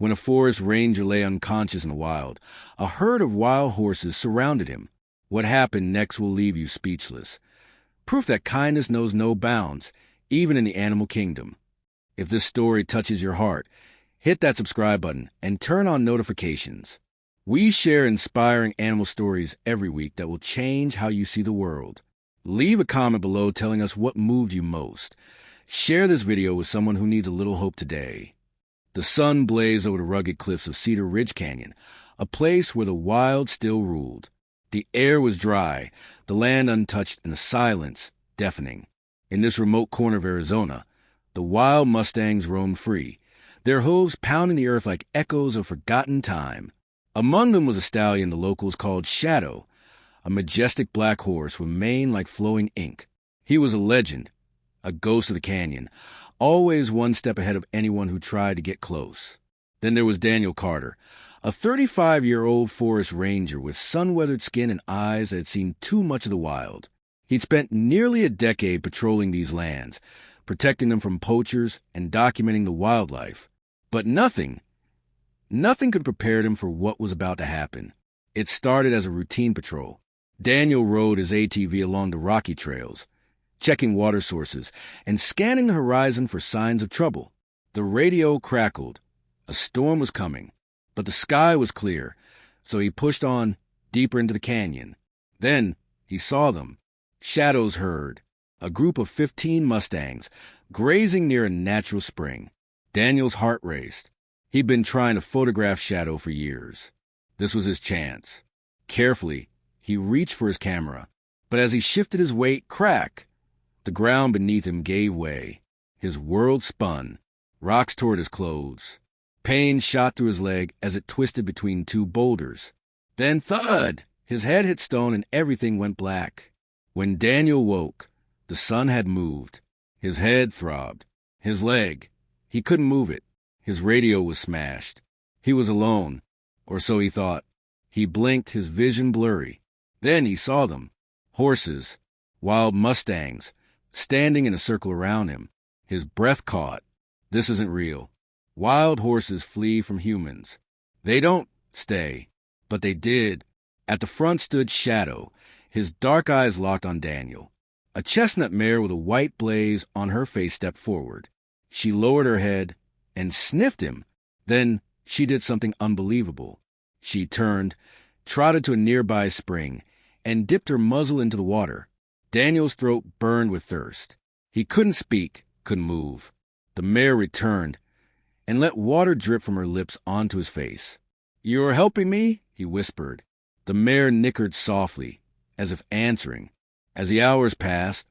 When a forest ranger lay unconscious in the wild, a herd of wild horses surrounded him. What happened next will leave you speechless. Proof that kindness knows no bounds, even in the animal kingdom. If this story touches your heart, hit that subscribe button and turn on notifications. We share inspiring animal stories every week that will change how you see the world. Leave a comment below telling us what moved you most. Share this video with someone who needs a little hope today. The sun blazed over the rugged cliffs of Cedar Ridge Canyon, a place where the wild still ruled. The air was dry, the land untouched, and the silence deafening. In this remote corner of Arizona, the wild Mustangs roamed free, their hooves pounding the earth like echoes of forgotten time. Among them was a stallion the locals called Shadow, a majestic black horse with mane like flowing ink. He was a legend, a ghost of the canyon, always one step ahead of anyone who tried to get close. Then there was Daniel Carter, a 35-year-old forest ranger with sun-weathered skin and eyes that had seen too much of the wild. He'd spent nearly a decade patrolling these lands, protecting them from poachers and documenting the wildlife. But nothing could prepare him for what was about to happen. It started as a routine patrol. Daniel rode his ATV along the rocky trails, checking water sources and scanning the horizon for signs of trouble. The radio crackled. A storm was coming, but the sky was clear, so he pushed on deeper into the canyon. Then he saw them. Shadow's herd, a group of 15 Mustangs, grazing near a natural spring. Daniel's heart raced. He'd been trying to photograph Shadow for years. This was his chance. Carefully, he reached for his camera, but as he shifted his weight, crack! The ground beneath him gave way. His world spun, rocks toward his clothes. Pain shot through his leg as it twisted between two boulders. Then thud! His head hit stone and everything went black. When Daniel woke, the sun had moved. His head throbbed. His leg, he couldn't move it. His radio was smashed. He was alone, or so he thought. He blinked, his vision blurry. Then he saw them. Horses, wild Mustangs, standing in a circle around him. His breath caught. This isn't real. Wild horses flee from humans. They don't stay. But they did. At the front stood Shadow, his dark eyes locked on Daniel. A chestnut mare with a white blaze on her face stepped forward. She lowered her head and sniffed him. Then she did something unbelievable. She turned, trotted to a nearby spring, and dipped her muzzle into the water. Daniel's throat burned with thirst. He couldn't speak, couldn't move. The mare returned and let water drip from her lips onto his face. "You're helping me?" he whispered. The mare nickered softly, as if answering. As the hours passed,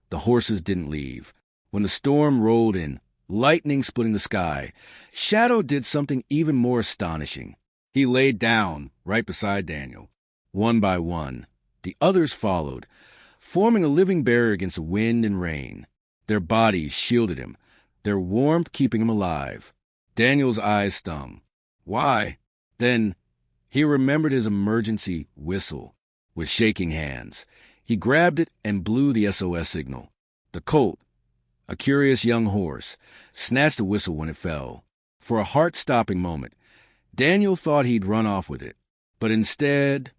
the horses didn't leave. When the storm rolled in, lightning splitting the sky, Shadow did something even more astonishing. He laid down right beside Daniel. One by one, the others followed, forming a living barrier against the wind and rain. Their bodies shielded him, their warmth keeping him alive. Daniel's eyes stung. Why? Then he remembered his emergency whistle. With shaking hands, he grabbed it and blew the SOS signal. The colt, a curious young horse, snatched the whistle when it fell. For a heart-stopping moment, Daniel thought he'd run off with it, but instead,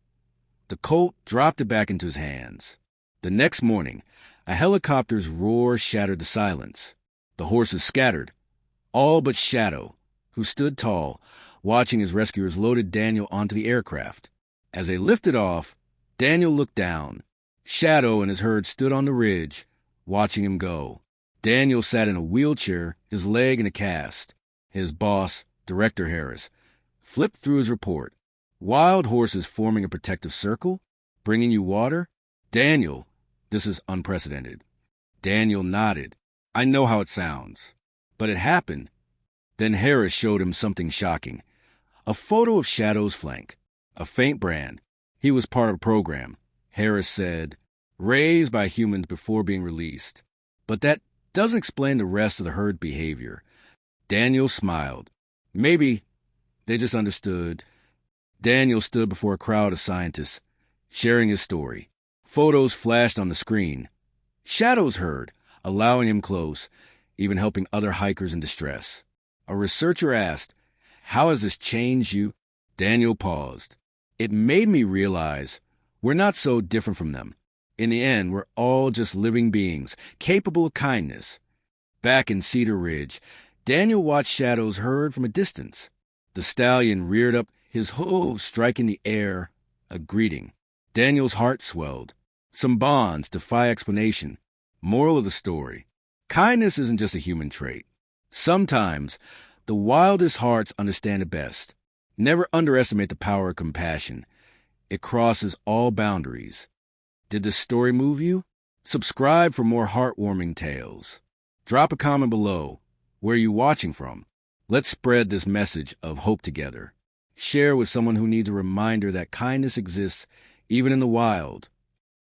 the colt dropped it back into his hands. The next morning, a helicopter's roar shattered the silence. The horses scattered, all but Shadow, who stood tall, watching as rescuers loaded Daniel onto the aircraft. As they lifted off, Daniel looked down. Shadow and his herd stood on the ridge, watching him go. Daniel sat in a wheelchair, his leg in a cast. His boss, Director Harris, flipped through his report. Wild horses forming a protective circle? Bringing you water? Daniel, this is unprecedented. Daniel nodded. I know how it sounds. But it happened. Then Harris showed him something shocking. A photo of Shadow's flank. A faint brand. He was part of a program. Harris said, raised by humans before being released. But that doesn't explain the rest of the herd behavior. Daniel smiled. Maybe they just understood. Daniel stood before a crowd of scientists, sharing his story. Photos flashed on the screen. Shadow's herd, allowing him close, even helping other hikers in distress. A researcher asked, How has this changed you? Daniel paused. It made me realize we're not so different from them. In the end, we're all just living beings, capable of kindness. Back in Cedar Ridge, Daniel watched shadows herd from a distance. The stallion reared up, his hooves striking the air, a greeting. Daniel's heart swelled. Some bonds defy explanation. Moral of the story: kindness isn't just a human trait. Sometimes, the wildest hearts understand it best. Never underestimate the power of compassion. It crosses all boundaries. Did this story move you? Subscribe for more heartwarming tales. Drop a comment below. Where are you watching from? Let's spread this message of hope together. Share with someone who needs a reminder that kindness exists even in the wild.